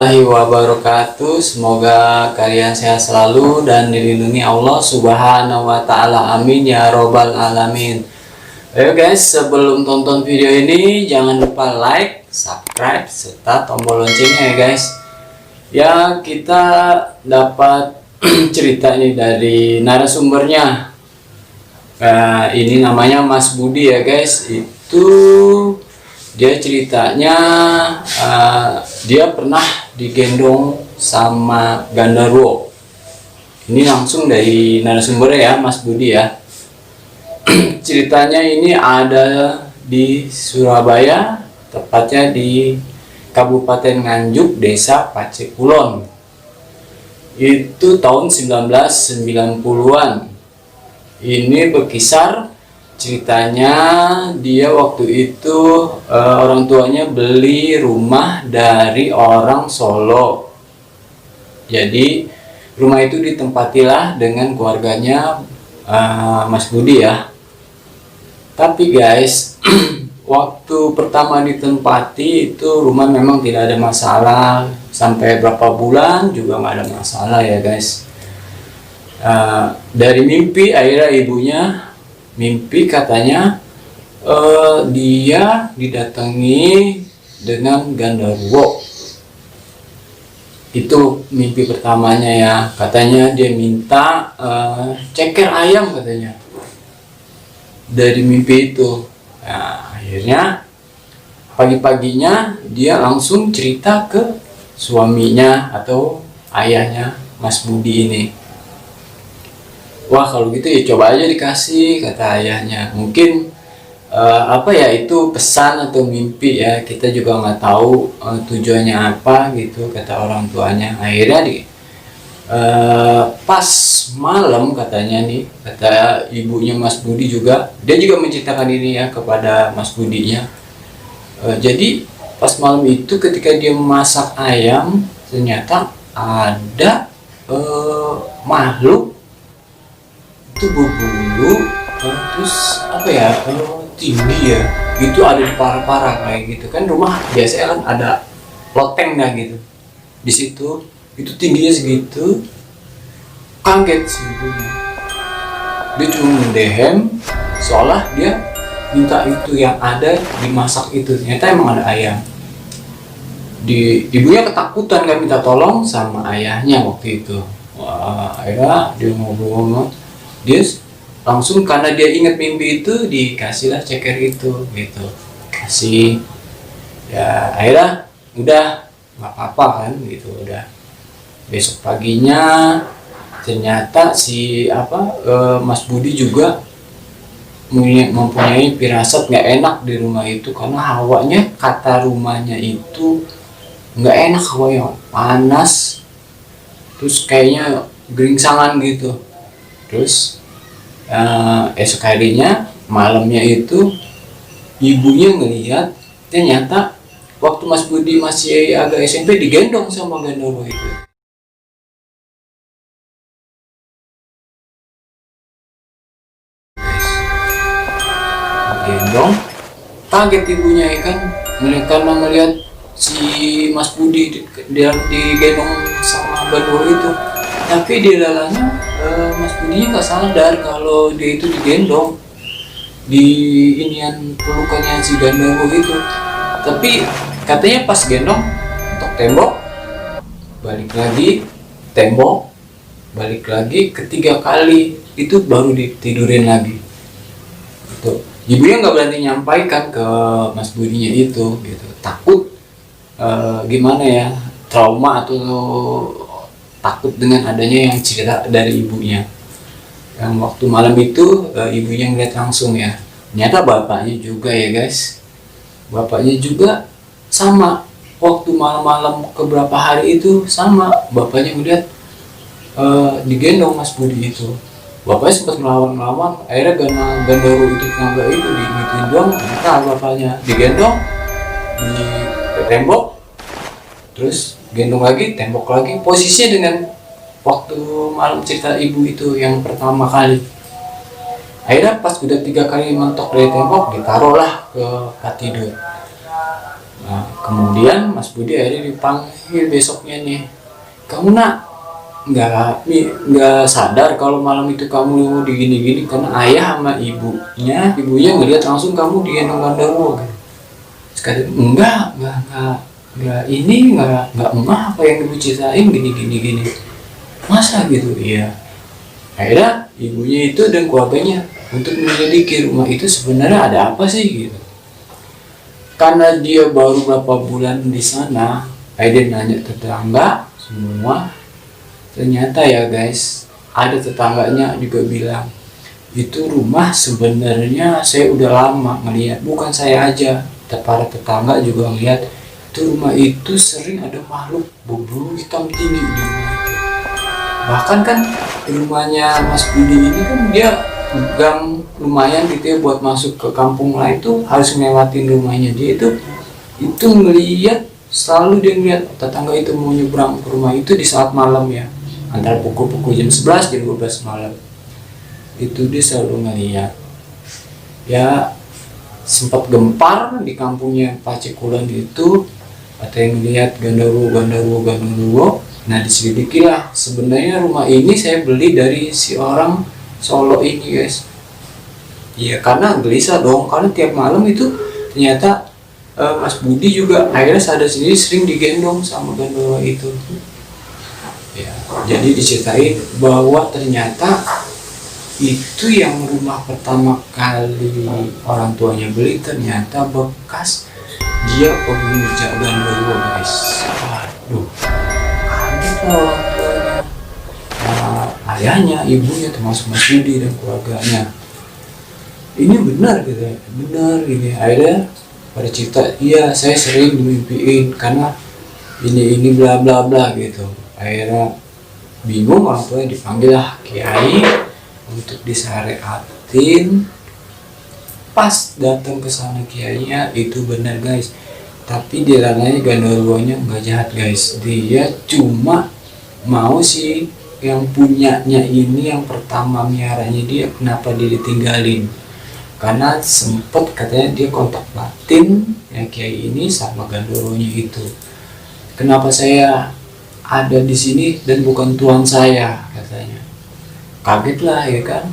Wabarakatuh. Semoga kalian sehat selalu dan dilindungi Allah Subhanahu wa Ta'ala. Amin ya Robbal 'Alamin. Ayo guys, sebelum tonton video ini jangan lupa like, subscribe, serta tombol loncengnya ya guys. Ya, kita dapat cerita ini dari narasumbernya. Ini namanya Mas Budi ya guys. Itu dia ceritanya dia pernah digendong sama Gandarwo. Ini langsung dari narasumber ya Mas Budi ya. Ceritanya ini ada di Surabaya, tepatnya di Kabupaten Nganjuk, Desa Pacekulon. Itu tahun 1990-an. Ini berkisar ceritanya dia waktu itu orang tuanya beli rumah dari orang Solo. Jadi rumah itu ditempatilah dengan keluarganya Mas Budi ya. Tapi guys, waktu pertama ditempati itu rumah memang tidak ada masalah. Sampai berapa bulan juga nggak ada masalah ya guys. Dari mimpi akhirnya ibunya mimpi katanya dia didatangi dengan Gandarwo. Itu mimpi pertamanya ya. Katanya dia minta ceker ayam katanya dari mimpi itu. Nah, akhirnya pagi-paginya dia langsung cerita ke suaminya atau ayahnya Mas Budi ini. Wah, kalau gitu ya coba aja dikasih, kata ayahnya. Mungkin apa ya, itu pesan atau mimpi ya, kita juga nggak tahu tujuannya apa gitu, kata orang tuanya. Akhirnya pas malam katanya nih, kata ibunya Mas Budi juga, dia juga menceritakan ini ya kepada Mas Budinya. Jadi pas malam itu ketika dia memasak ayam, ternyata ada makhluk itu berbulu, terus apa ya, tinggi ya, itu ada di parah-parah kayak gitu kan. Rumah biasanya kan ada loteng dah gitu di situ, itu tingginya segitu. Kaget sih ibunya, dia cuma mendehem seolah dia minta itu yang ada dimasak itu. Ternyata emang ada ayam. Ibunya ketakutan, gak minta tolong sama ayahnya waktu itu. Wah, akhirnya dia ngobrol, dia langsung karena dia ingat mimpi itu dikasihlah ceker itu gitu, kasih ya. Akhirnya udah nggak apa-apa kan gitu. Udah besok paginya ternyata si Mas Budi juga mempunyai firasat nggak enak di rumah itu, karena hawanya, kata rumahnya itu nggak enak, hawanya panas, terus kayaknya geringsangan gitu. Terus esok harinya, malamnya itu ibunya ngelihat ternyata waktu Mas Budi masih agak SMP digendong sama Gandarwo itu. Gendong, kaget ibunya ya kan, karena melihat si Mas Budi digendong sama Gandarwo itu. Tapi di dalamnya Mas Budi nggak sadar kalau dia itu digendong di inian pelukannya si Gandarwo itu. Tapi katanya pas gendong untuk tembok, balik lagi, tembok, balik lagi, ketiga kali itu baru ditidurin lagi. Gitu. Ibunya nggak berani nyampaikan ke Mas Budinya itu, gitu. Takut gimana ya, trauma atau takut dengan adanya yang cerita dari ibunya. Yang waktu malam itu ibunya ngeliat langsung ya. Ternyata bapaknya juga ya guys. Bapaknya juga sama. Waktu malam-malam keberapa hari itu sama. Bapaknya ngeliat digendong Mas Budi itu. Bapaknya sempat ngelawan-ngelawan. Akhirnya karena Gandarwo itu tenaga itu digituin doang. Ternyata bapaknya digendong di tembok. Terus gendong lagi, tembok lagi, posisinya dengan waktu malam cerita ibu itu yang pertama kali. Akhirnya pas udah 3 kali mentok dari tembok, ditaruhlah ke tempat tidur. Nah, Kemudian Mas Budi akhirnya dipanggil besoknya nih, kamu nak nggak sadar kalau malam itu kamu digini-gini, karena ayah sama ibunya ngelihat langsung kamu digendong Gandarwo gitu. Sekali enggak ini nggak emah apa yang ibu ceritain gini masa gitu. Iya, akhirnya ibunya itu dan keluarganya untuk menyelidiki rumah itu sebenarnya ada apa sih gitu. Karena dia baru berapa bulan di sana, dia nanya tetangga semua. Ternyata ya guys, ada tetangganya juga bilang, itu rumah sebenarnya saya udah lama ngeliat, bukan saya aja, para tetangga juga ngeliat itu rumah itu sering ada makhluk berbulu hitam tinggi di rumah itu. Bahkan kan di rumahnya Mas Budi ini kan dia gang lumayan gitu ya, buat masuk ke kampung lain tuh harus ngelewatin rumahnya dia. Itu ngeliat, selalu dia ngeliat tetangga itu mau nyebrang ke rumah itu di saat malam ya, antara pukul jam 11 jam 12 malam itu dia selalu ngeliat. Ya sempat gempar di kampungnya Pak Cikulan itu, ada yang ngeliat Gandarwo. Nah diselidikilah, sebenarnya rumah ini saya beli dari si orang Solo ini guys. Iya, karena gelisah dong, karena tiap malam itu ternyata Mas Budi juga akhirnya sadar sendiri sering digendong sama Gandarwo itu. Ya, jadi diceritain bahwa ternyata itu yang rumah pertama kali orang tuanya beli ternyata bekas dia pemuja Gandarwo guys. Waduh, kaget lah orang tuanya, ayahnya, ibunya, termasuk Mas Budi dan keluarganya. Ini benar gitu ya, benar ini. Akhirnya pada cerita, iya saya sering dimimpiin karena ini bla bla bla gitu. Akhirnya bingung, orang tuanya dipanggil lah kiai untuk disyariatin. Pas datang ke sana kiainya, itu benar guys, tapi dia namanya Gandarwonya nggak jahat guys, dia cuma mau sih yang punyanya ini, yang pertama miaranya dia, kenapa dia ditinggalin, karena sempet katanya dia kontak batin yang kiai ini sama Gandarwonya itu, kenapa saya ada di sini dan bukan tuan saya, katanya. Kaget lah ya kan,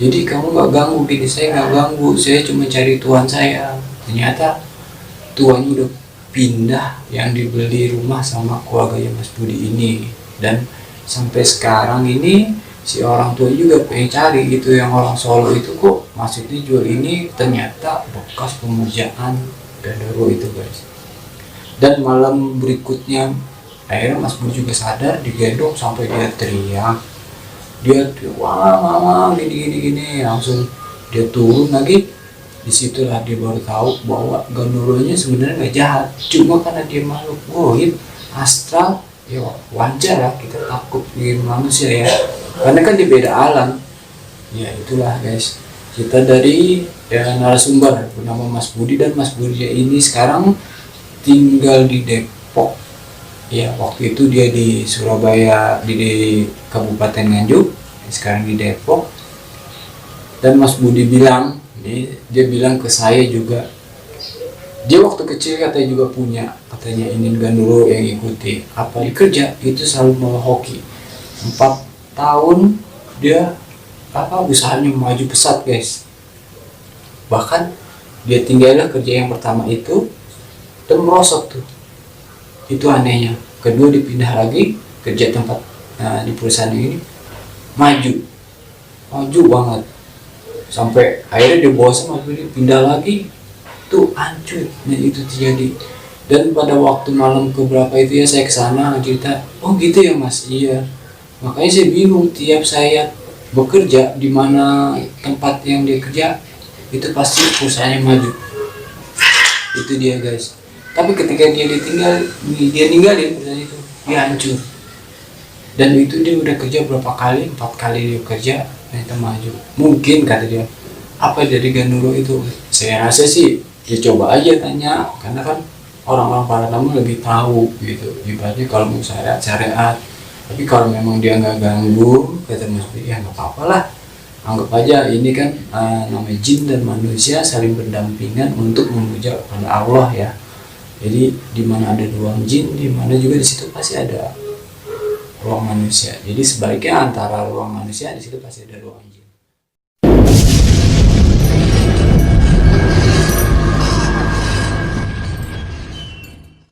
jadi kamu nggak ganggu gini, saya nggak ganggu, saya cuma cari tuan saya. Ternyata tuannya udah pindah, yang dibeli rumah sama keluarganya Mas Budi ini. Dan sampai sekarang ini si orang tua juga pengen cari gitu, yang orang Solo itu kok maksudnya jual ini, ternyata bekas pemujaan Gandarwo itu guys. Dan malam berikutnya akhirnya Mas Budi juga sadar, digendong sampai dia teriak, dia wah mama gini, langsung dia turun lagi. Disitulah dia baru tahu bahwa Gandarwonya sebenarnya nggak jahat, cuma karena dia makhluk goib astral. Ya wajar lah kita takut di manusia ya, karena kan dia beda alam. Ya itulah guys, kita dari narasumber bernama Mas Budi, dan Mas Budi ini sekarang tinggal di Depok. Ya waktu itu dia di Surabaya, di Kabupaten Nganjuk, sekarang di Depok. Dan Mas Budi bilang, dia bilang ke saya juga, dia waktu kecil katanya juga punya, katanya ingin Gandarwo yang ikuti apa dikerja itu selalu bawa hoki. 4 tahun dia usahanya maju pesat guys. Bahkan dia tinggalnya kerja yang pertama itu dan merosot tuh, itu anehnya. Kedua dipindah lagi kerja tempat di perusahaan ini, maju banget, sampai akhirnya dia bosan, waktu dia pindah lagi tuh hancur. Nah itu terjadi. Dan pada waktu malam keberapa itu ya saya kesana cerita, oh gitu ya mas, iya. Makanya saya bingung, tiap saya bekerja di mana tempat yang dia kerja itu pasti perusahaannya maju. Itu dia guys. Tapi ketika dia ninggalin perusahaan itu, dia hancur. Dan itu dia udah kerja berapa kali, 4 kali dia kerja, ternyata maju. Mungkin kata dia, apa dari Gandarwo itu? Saya rasa sih dia coba aja tanya, karena kan orang-orang paranormal lebih tahu gitu. Ibaratnya kalau mau syariat. Tapi kalau memang dia nggak ganggu, kata Mas Budi, ya nggak apa-apa lah. Anggap aja ini kan namanya jin dan manusia saling berdampingan untuk memuja kepada Allah ya. Jadi di mana ada ruang jin, di mana juga di situ pasti ada ruang manusia. Jadi sebaliknya antara ruang manusia di situ pasti ada ruang jin.